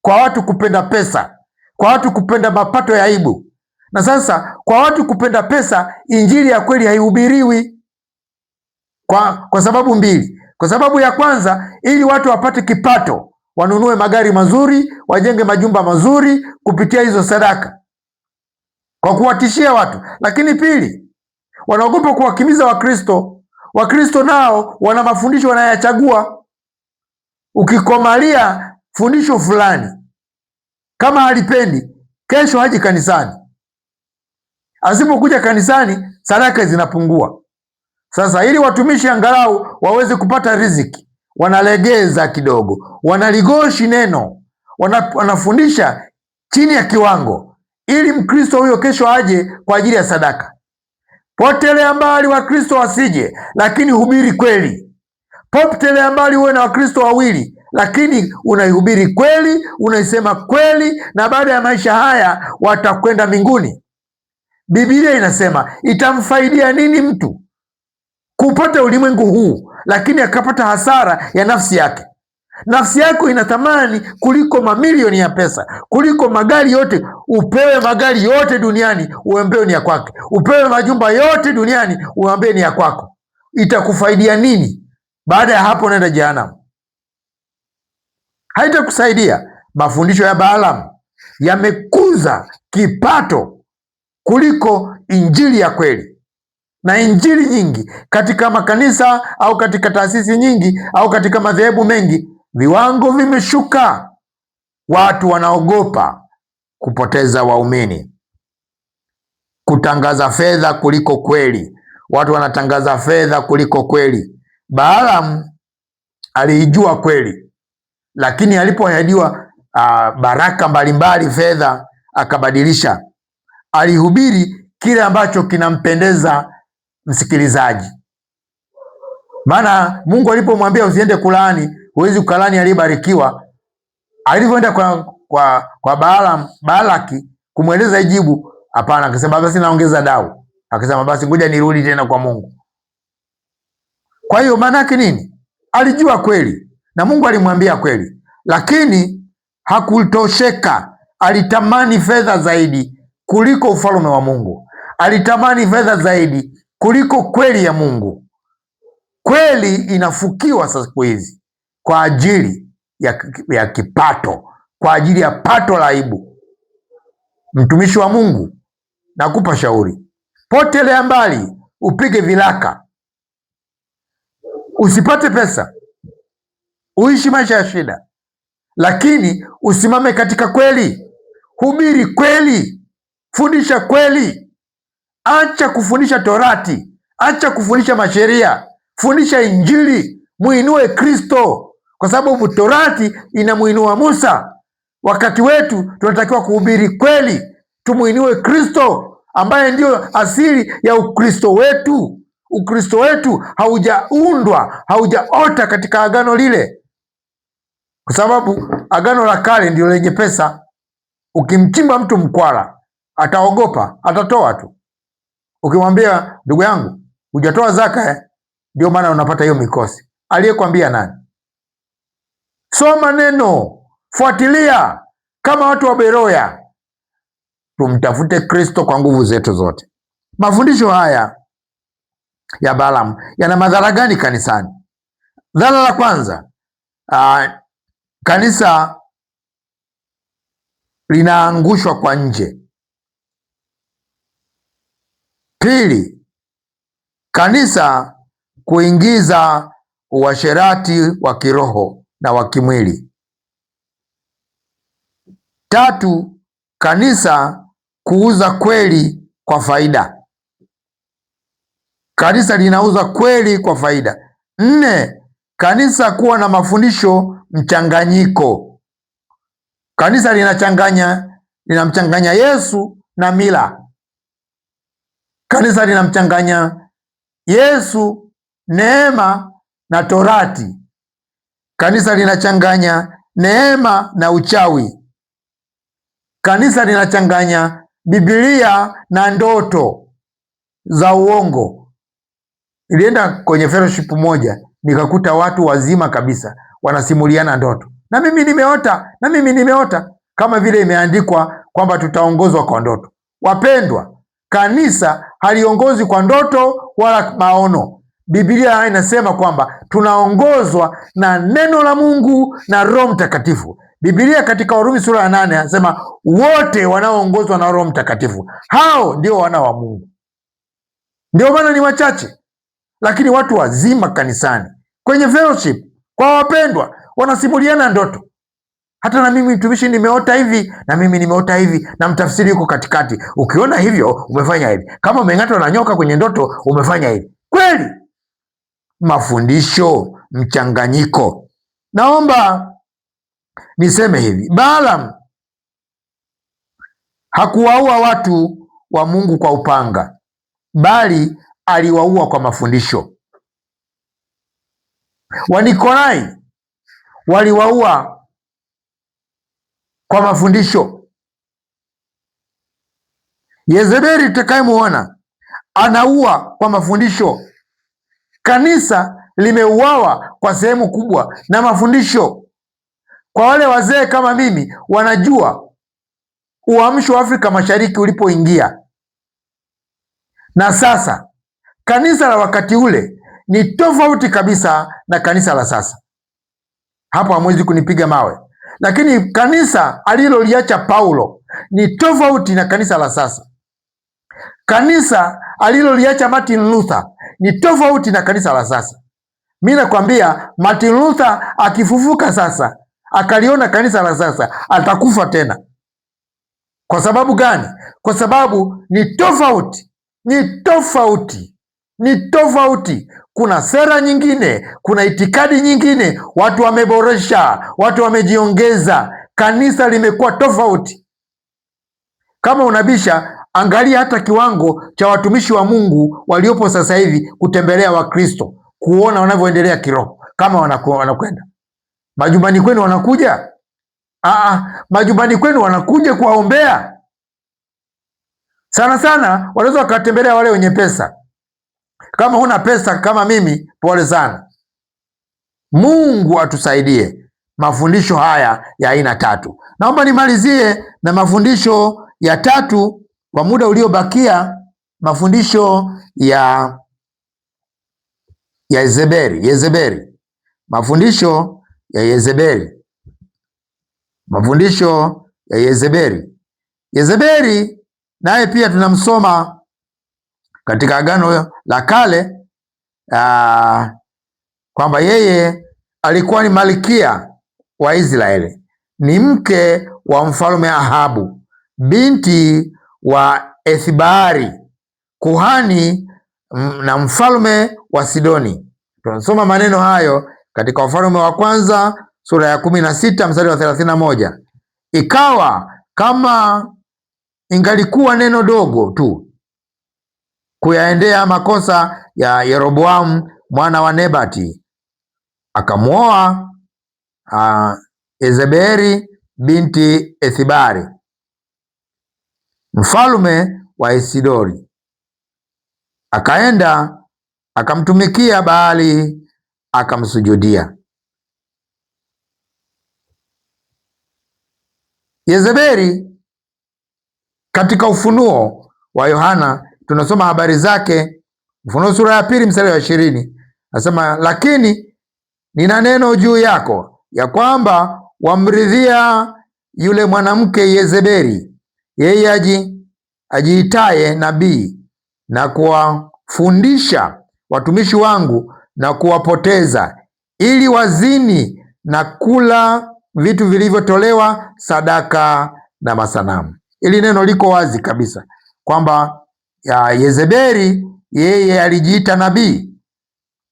kwa watu kupenda pesa, kwa watu kupenda mapato ya aibu. Na sasa kwa watu kupenda pesa, injili ya kweli haihubiriwi kwa sababu mbili. Kwa sababu ya kwanza, ili watu wapate kipato, wanunue magari mazuri, wajenge majumba mazuri kupitia hizo sadaka, kwa kuwatishia watu. Lakini pili, wanaogopa kuwakimiza Wakristo. Wakristo nao wana mafundisho wanayachagua. Ukikomalia fundisho fulani, kama halipendi, kesho haji kanisani. Asipokuja kanisani, sadaka zinapungua. Sasa ili watumishi angalau waweze kupata riziki, wanalegeza kidogo, wanaligoshi neno, wanafundisha chini ya kiwango, ili Mkristo huyo kesho aje kwa ajili ya sadaka. Potelea mbali Wakristo wasije, lakini hubiri kweli. Potelea mbali uwe na Wakristo wawili, lakini unaihubiri kweli, unaisema kweli, na baada ya maisha haya watakwenda mbinguni. Biblia inasema, itamfaidia nini mtu kupata ulimwengu huu, lakini akapata hasara ya nafsi yake? Nafsi yako ina thamani kuliko mamilioni ya pesa, kuliko magari yote. Upewe magari yote duniani uambiwe ni ya kwake, upewe majumba yote duniani uambiwe ni ya kwako, itakufaidia nini? Baada ya hapo unaenda jehanamu. Haitakusaidia. Mafundisho ya Balaamu yamekuza kipato kuliko injili ya kweli. Na injili nyingi katika makanisa au katika taasisi nyingi au katika madhehebu mengi, viwango vimeshuka. Watu wanaogopa kupoteza waumini, kutangaza fedha kuliko kweli. Watu wanatangaza fedha kuliko kweli. Balaamu aliijua kweli, lakini alipoahidiwa baraka mbalimbali, fedha, akabadilisha. Alihubiri kile ambacho kinampendeza msikilizaji. Maana Mungu alipomwambia usiende kulaani, huwezi ukalaani aliyebarikiwa, alivyoenda kwa Balaki kumweleza ijibu, hapana, akasema basi naongeza dau, akasema basi ngoja nirudi tena kwa Mungu. Kwa hiyo maana yake nini? Alijua kweli na Mungu alimwambia kweli, lakini hakutosheka. Alitamani fedha zaidi kuliko ufalme wa Mungu. Alitamani fedha zaidi kuliko kweli ya Mungu. Kweli inafukiwa sasa siku hizi kwa ajili ya kipato, kwa ajili ya pato la aibu. Mtumishi wa Mungu, nakupa shauri, potelea mbali, upige vilaka, usipate pesa, uishi maisha ya shida, lakini usimame katika kweli. Hubiri kweli, fundisha kweli. Acha kufundisha Torati, acha kufundisha masheria, fundisha Injili. Muinue Kristo, kwa sababu Torati inamuinua Musa. Wakati wetu tunatakiwa kuhubiri kweli, tumuinue Kristo ambaye ndio asili ya Ukristo wetu. Ukristo wetu haujaundwa, haujaota katika agano lile, kwa sababu agano la kale ndio lenye pesa. Ukimchimba mtu mkwara ataogopa, atatoa tu. Ukimwambia ndugu yangu, hujatoa zaka, ndio maana unapata hiyo mikosi. Aliyekwambia nani? Soma neno, fuatilia kama watu wa Beroya. Tumtafute Kristo kwa nguvu zetu zote. Mafundisho haya ya Balaamu yana madhara gani kanisani? Dhara la kwanza, kanisa linaangushwa kwa nje. Pili, kanisa kuingiza uasherati wa kiroho na wa kimwili. Tatu, kanisa kuuza kweli kwa faida. Kanisa linauza kweli kwa faida. Nne, kanisa kuwa na mafundisho mchanganyiko. Kanisa linamchanganya Yesu na mila. Kanisa linamchanganya Yesu, neema na Torati. Kanisa linachanganya neema na uchawi. Kanisa linachanganya Biblia na ndoto. za uongo. Nilienda kwenye fellowship moja, nikakuta watu wazima kabisa wanasimuliana ndoto, na mimi nimeota, kama vile imeandikwa kwamba tutaongozwa kwa ndoto. Wapendwa, kanisa haliongozi kwa ndoto wala maono. Biblia inasema kwamba tunaongozwa na neno la Mungu na Roho Mtakatifu. Biblia katika Warumi sura ya 8 anasema wote wanaoongozwa na Roho Mtakatifu hao ndio wana wa Mungu. Ndio maana ni wachache, lakini watu wazima kanisani, kwenye fellowship, kwa wapendwa, wanasimuliana ndoto. Hata na mimi mtumishi nimeota hivi, na mimi nimeota hivi, na mtafsiri yuko katikati. Ukiona hivyo umefanya hivi, kama umeng'atwa na nyoka kwenye ndoto umefanya hivi. Kweli mafundisho mchanganyiko. Naomba niseme hivi, Balaam hakuwaua watu wa Mungu kwa upanga, bali aliwaua kwa mafundisho. Wanikolai waliwaua kwa mafundisho. Yezebeli tutakayemuona anaua kwa mafundisho. Kanisa limeuawa kwa sehemu kubwa na mafundisho. Kwa wale wazee kama mimi, wanajua uamsho wa Afrika Mashariki ulipoingia, na sasa kanisa la wakati ule ni tofauti kabisa na kanisa la sasa. Hapo hamwezi kunipiga mawe, lakini kanisa aliloliacha Paulo ni tofauti na kanisa la sasa. Kanisa aliloliacha Martin Luther ni tofauti na kanisa la sasa. Mimi nakwambia, Martin Luther akifufuka sasa akaliona kanisa la sasa, atakufa tena. Kwa sababu gani? Kwa sababu ni tofauti, ni tofauti, ni tofauti. Kuna sera nyingine, kuna itikadi nyingine, watu wameboresha, watu wamejiongeza, kanisa limekuwa tofauti. Kama unabisha, angalia hata kiwango cha watumishi wa Mungu waliopo sasa hivi kutembelea Wakristo, kuona wanavyoendelea kiroho. Kama wanakwenda majumbani kwenu, wanakuja majumbani kwenu, wanakuja kuwaombea. Sana sana wanaweza wakatembelea wale wenye pesa. Kama huna pesa kama mimi, pole sana. Mungu atusaidie. Mafundisho haya ya aina tatu. Naomba nimalizie na mafundisho ya tatu kwa muda uliobakia, mafundisho ya Yezebeli. Mafundisho ya Yezebeli. Mafundisho ya Yezebeli. Yezebeli naye pia tunamsoma katika Agano la Kale kwamba yeye alikuwa ni malkia wa Israeli, ni mke wa mfalme Ahabu, binti wa Ethbaali, kuhani na mfalme wa Sidoni. Tunasoma maneno hayo katika Wafalme wa Kwanza sura ya 16 mstari wa 31. Ikawa kama ingalikuwa neno dogo tu kuyaendea makosa ya Yeroboamu mwana wa Nebati, akamwoa Yezebeli binti Ethbaali, mfalme wa Sidoni, akaenda akamtumikia Baali, akamsujudia. Yezebeli katika Ufunuo wa Yohana tunasoma habari zake, Ufunuo sura ya 2 mstari wa 20, nasema, lakini nina neno juu yako, ya kwamba wamridhia yule mwanamke Yezebeli, yeye ajiitaye nabii, na kuwafundisha watumishi wangu na kuwapoteza, ili wazini na kula vitu vilivyotolewa sadaka na masanamu. Ili neno liko wazi kabisa kwamba Yezebeli yeye alijiita nabii,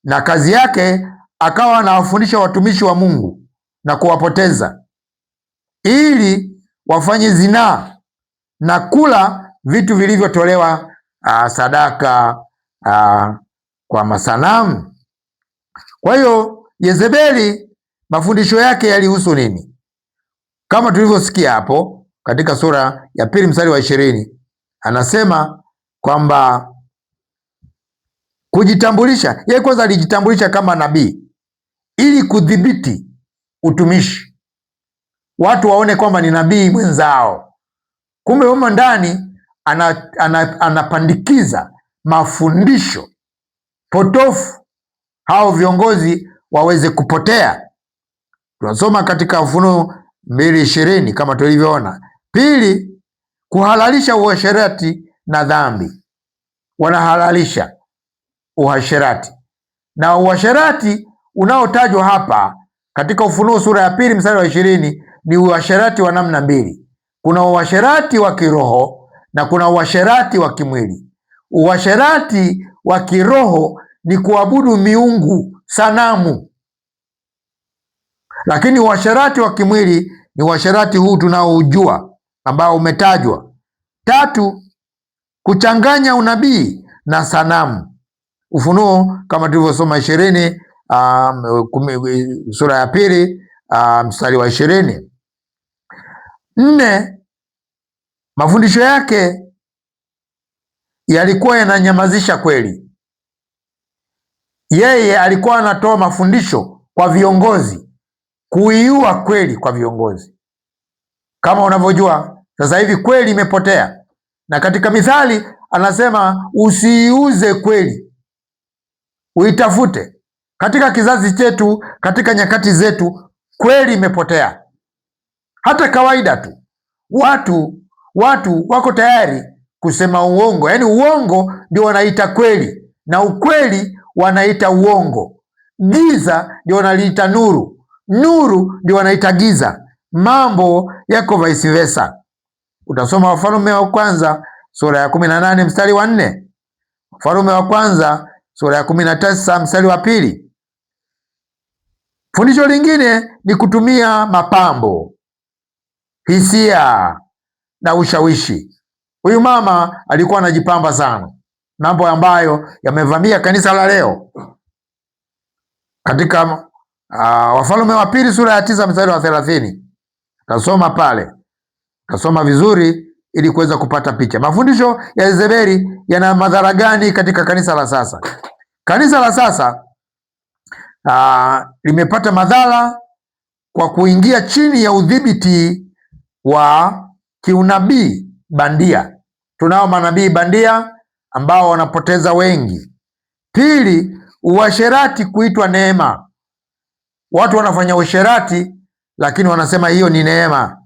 na kazi yake akawa anawafundisha watumishi wa Mungu na kuwapoteza, ili wafanye zinaa na kula vitu vilivyotolewa sadaka kwa masanamu. Kwa hiyo Yezebeli mafundisho yake yalihusu nini? Kama tulivyosikia hapo katika sura ya 2 mstari wa 20, anasema kwamba kujitambulisha. Yeye kwanza alijitambulisha kama nabii ili kudhibiti utumishi, watu waone kwamba ni nabii mwenzao. Kumbe humo ndani anapandikiza mafundisho potofu, hao viongozi waweze kupotea. Tunasoma katika Ufunuo 2:20 kama tulivyoona. Pili, kuhalalisha uasherati na dhambi. Wanahalalisha uasherati, na uasherati unaotajwa hapa katika Ufunuo sura ya 2 mstari wa 20 ni uasherati wa namna mbili. Kuna uasherati wa kiroho na kuna uasherati wa kimwili. Uasherati wa kiroho ni kuabudu miungu, sanamu, lakini uasherati wa kimwili ni uasherati huu tunaoujua ambao umetajwa. Tatu, kuchanganya unabii na sanamu. Ufunuo kama tulivyosoma 20 sura ya 2 mstari wa 20. 4, mafundisho yake yalikuwa yananyamazisha kweli. Yeye alikuwa anatoa mafundisho kwa viongozi, kuiua kweli kwa viongozi. Kama unavyojua sasa hivi kweli imepotea, na katika Mithali anasema usiiuze kweli, uitafute. Katika kizazi chetu, katika nyakati zetu, kweli imepotea. Hata kawaida tu watu wako tayari kusema uongo, yaani uongo ndio wanaita kweli na ukweli wanaita uongo. Giza ndio wanaliita nuru, nuru ndio wanaita giza. Mambo yako vice versa. Utasoma Wafalme wa Kwanza sura ya 18 mstari wa 4, Wafalme wa Kwanza sura ya 19 mstari wa 2. Fundisho lingine ni kutumia mapambo, hisia na ushawishi. Huyu mama alikuwa anajipamba sana, mambo ambayo yamevamia kanisa la leo. Katika Wafalme wa Pili sura ya 9 mstari wa 30, tasoma pale, tasoma vizuri ili kuweza kupata picha. Mafundisho ya Yezebeli yana madhara gani katika kanisa la sasa? Kanisa la sasa limepata madhara kwa kuingia chini ya udhibiti wa kiunabii bandia. Tunao manabii bandia ambao wanapoteza wengi. Pili, uasherati kuitwa neema. Watu wanafanya uasherati lakini wanasema hiyo ni neema.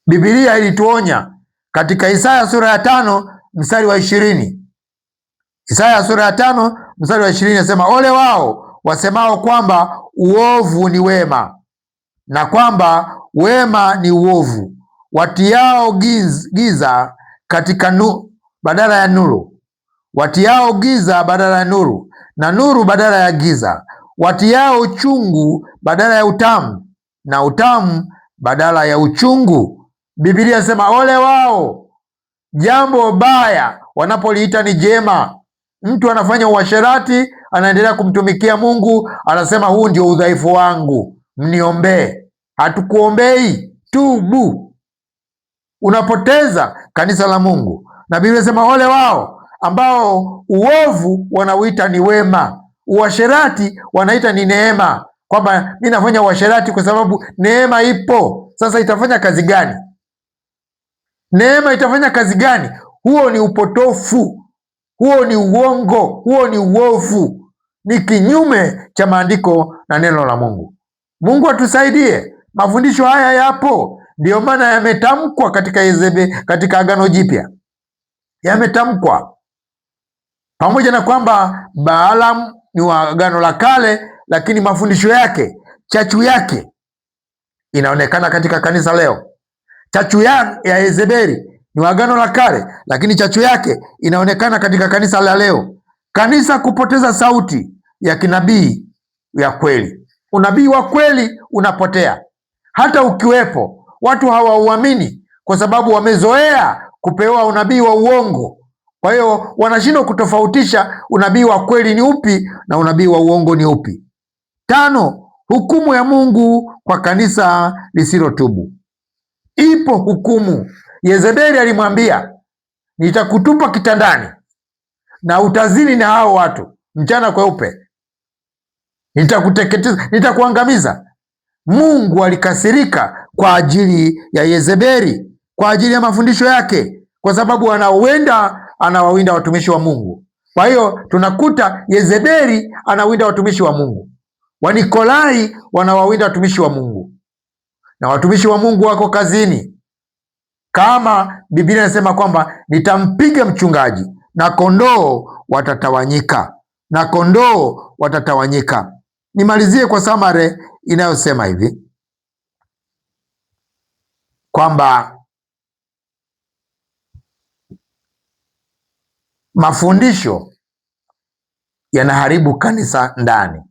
Biblia ilituonya katika Isaya sura ya 5 mstari wa 20. Isaya sura ya 5 mstari wa 20 nasema, ole wao wasemao kwamba uovu ni wema na kwamba wema ni uovu, watiao giza katika badala ya nuru, watiao giza badala ya nuru na nuru badala ya giza, watiao uchungu badala ya utamu na utamu badala ya uchungu. Biblia inasema ole wao, jambo baya wanapoliita ni jema. Mtu anafanya uasherati, anaendelea kumtumikia Mungu, anasema huu ndio udhaifu wangu, mniombee. Hatukuombei, tubu. Unapoteza kanisa la Mungu. Na Biblia inasema ole wao ambao uovu wanauita ni wema, uasherati wanaita ni neema, kwamba mimi nafanya uasherati kwa sababu neema ipo. Sasa itafanya kazi gani? Neema itafanya kazi gani? Huo ni upotofu, huo ni uongo, huo ni uovu, ni kinyume cha maandiko na neno la Mungu. Mungu atusaidie. Mafundisho haya yapo, ndiyo maana yametamkwa katika katika Agano Jipya, yametamkwa, pamoja na kwamba Balaam ni wa Agano la Kale, lakini mafundisho yake, chachu yake inaonekana katika kanisa leo. Chachu ya Yezebeli ni wa Agano la Kale, lakini chachu yake inaonekana katika kanisa la leo. Kanisa kupoteza sauti ya kinabii ya kweli. Unabii wa kweli unapotea. Hata ukiwepo, watu hawauamini kwa sababu wamezoea kupewa unabii wa uongo. Kwa hiyo wanashindwa kutofautisha unabii wa kweli ni upi na unabii wa uongo ni upi. 5, hukumu ya Mungu kwa kanisa lisilotubu. Ipo hukumu. Yezebeli alimwambia, nitakutupa kitandani, na utazini na hao watu mchana kweupe, nitakuteketeza, nitakuangamiza. Mungu alikasirika kwa ajili ya Yezebeli, kwa ajili ya mafundisho yake, kwa sababu anawawinda watumishi wa Mungu. Kwa hiyo tunakuta Yezebeli anawinda watumishi wa Mungu, Wanikolai wanawawinda watumishi wa Mungu, na watumishi wa Mungu wako kazini, kama Biblia inasema kwamba nitampiga mchungaji na kondoo watatawanyika, na kondoo watatawanyika. Nimalizie kwa samare inayosema hivi kwamba mafundisho yanaharibu kanisa ndani,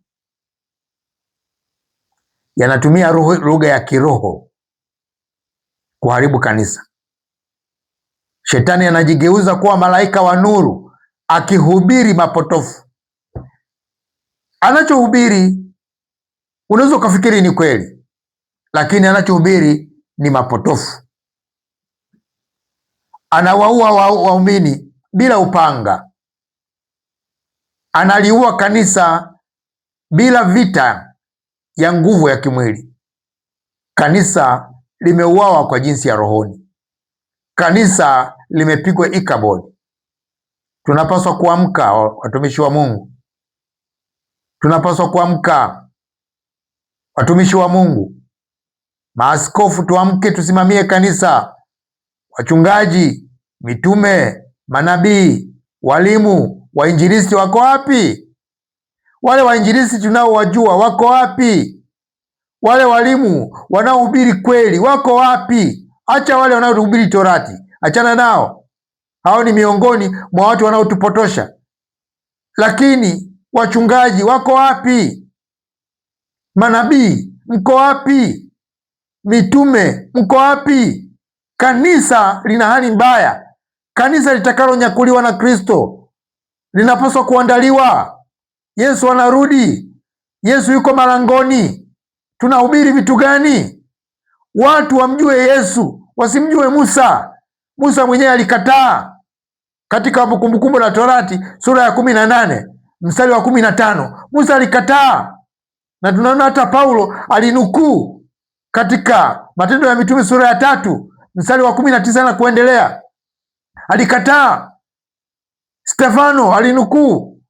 yanatumia lugha ya kiroho kuharibu kanisa. Shetani anajigeuza kuwa malaika wa nuru akihubiri mapotofu. Anachohubiri unaweza ukafikiri ni kweli, lakini anachohubiri ni mapotofu. Anawaua waumini bila upanga, analiua kanisa bila vita ya nguvu ya kimwili. Kanisa limeuawa kwa jinsi ya rohoni, kanisa limepigwa Ikabodi. Tunapaswa kuamka, watumishi wa Mungu, tunapaswa kuamka, watumishi wa Mungu, maaskofu, tuamke, tusimamie kanisa. Wachungaji, mitume, manabii, walimu, wainjilisti wako wapi? Wale wainjilisti tunaowajua wako wapi? Wale walimu wanaohubiri kweli wako wapi? Acha wale wanaohubiri Torati, achana nao. Hao ni miongoni mwa watu wanaotupotosha. Lakini wachungaji wako wapi? Manabii mko wapi? Mitume mko wapi? Kanisa lina hali mbaya. Kanisa litakalonyakuliwa na Kristo linapaswa kuandaliwa. Yesu anarudi, Yesu yuko malangoni. Tunahubiri vitu gani? Watu wamjue Yesu, wasimjue Musa. Musa mwenyewe alikataa. Katika Kumbukumbu la Torati sura ya 18 mstari wa 15, Musa alikataa, na tunaona hata Paulo alinukuu katika Matendo ya Mitume sura ya 3 mstari wa 19 na kuendelea, alikataa. Stefano alinukuu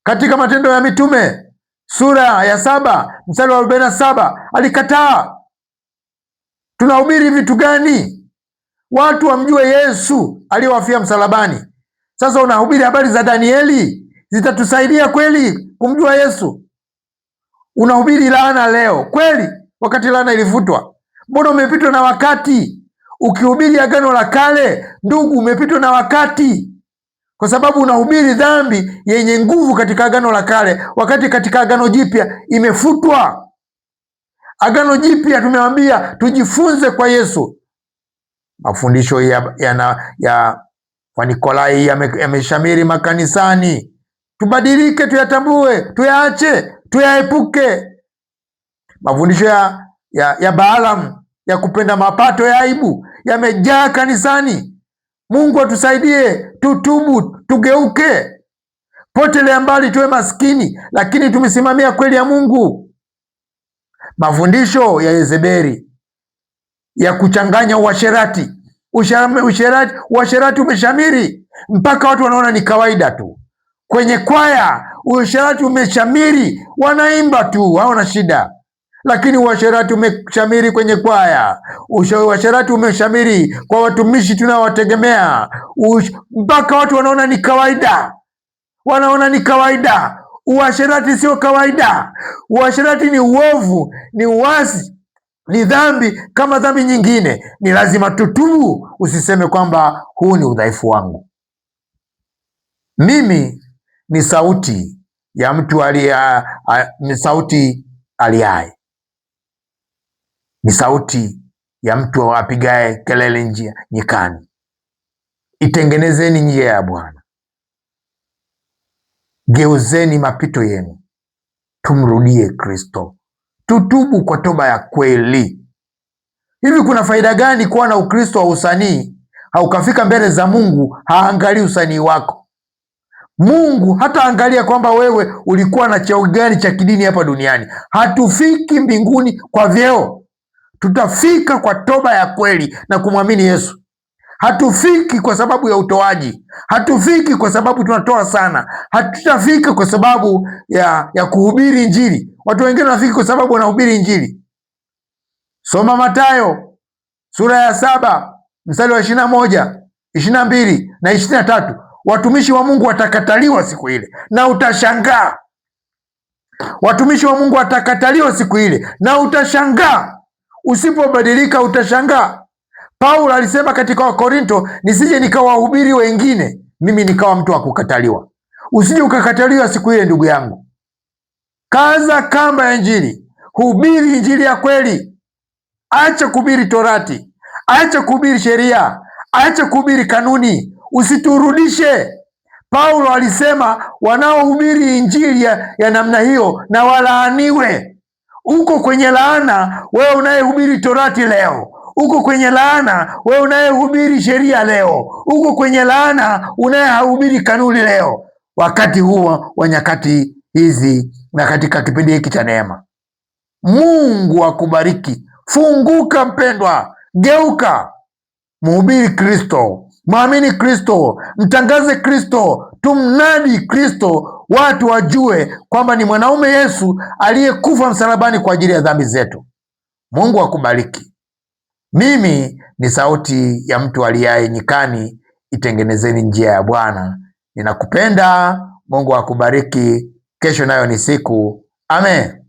katika Matendo ya Mitume sura ya 7 mstari wa 47, alikataa. Tunahubiri vitu gani? Watu wamjue Yesu aliyewafia msalabani. Sasa unahubiri habari za Danieli, zitatusaidia kweli kumjua Yesu? Unahubiri laana leo kweli, wakati laana ilifutwa? Mbona umepitwa na wakati? Ukihubiri Agano la Kale, ndugu, umepitwa na wakati, kwa sababu unahubiri dhambi yenye nguvu katika Agano la Kale, wakati katika Agano Jipya imefutwa. Agano Jipya tumewambia tujifunze kwa Yesu. Mafundisho ya Wanikolai yameshamiri makanisani. Tubadilike, tuyatambue, tuyaache, tuyaepuke. Mafundisho ya Balaam ya kupenda mapato ya aibu yamejaa kanisani. Mungu atusaidie, tutubu, tugeuke, potelea mbali, tuwe maskini, lakini tumesimamia kweli ya Mungu. Mafundisho ya Yezebeli ya kuchanganya uasherati. Uasherati umeshamiri mpaka watu wanaona ni kawaida tu. Kwenye kwaya uasherati umeshamiri, wanaimba tu, hawana shida. Lakini uasherati umeshamiri kwenye kwaya, uasherati umeshamiri kwa watumishi tunaowategemea, mpaka watu wanaona ni kawaida, wanaona ni kawaida. Uasherati sio kawaida. Uasherati ni uovu, ni uasi, ni dhambi kama dhambi nyingine. Ni lazima tutubu. Usiseme kwamba huu ni udhaifu wangu. Mimi ni sauti ya mtu ni sauti aliaye, ni sauti ya mtu apigaye kelele njia nyikani. Itengenezeni njia ya Bwana, geuzeni mapito yenu, tumrudie Kristo, tutubu kwa toba ya kweli. Hivi kuna faida gani kuwa na Ukristo wa usanii, haukafika mbele za Mungu haangalii usanii wako? Mungu hata angalia kwamba wewe ulikuwa na cheo gani cha kidini hapa duniani. Hatufiki mbinguni kwa vyeo, tutafika kwa toba ya kweli na kumwamini Yesu. Hatufiki kwa sababu ya utoaji, hatufiki kwa sababu tunatoa sana, hatutafika kwa sababu ya kuhubiri Injili. Watu wengine wanafiki kwa sababu wanahubiri Injili. Soma Mathayo sura ya 7 mstari wa 21, 22 na 23. Watumishi wa Mungu watakataliwa siku ile na utashangaa. Watumishi wa Mungu watakataliwa siku ile na utashangaa. Usipobadilika utashangaa. Paulo alisema katika Wakorinto, nisije nikawahubiri wengine, mimi nikawa mtu wa kukataliwa. Usije ukakataliwa siku ile, ndugu yangu. Kaza kamba ya Injili, hubiri Injili ya kweli. Acha kuhubiri Torati, acha kuhubiri sheria, acha kuhubiri kanuni. Usiturudishe. Paulo alisema wanaohubiri Injili ya namna hiyo na walaaniwe. Uko kwenye laana wewe unayehubiri Torati leo. Uko kwenye laana wewe unayehubiri sheria leo. Uko kwenye laana unayehubiri kanuni leo, wakati huo wa nyakati hizi na katika kipindi hiki cha neema. Mungu akubariki. Funguka mpendwa, geuka, mhubiri Kristo, mwamini Kristo, mtangaze Kristo, tumnadi Kristo, watu wajue kwamba ni mwanaume Yesu aliyekufa msalabani kwa ajili ya dhambi zetu. Mungu akubariki. Mimi ni sauti ya mtu aliaye nyikani, itengenezeni njia ya Bwana. Ninakupenda. Mungu akubariki. Kesho nayo ni siku. Amen.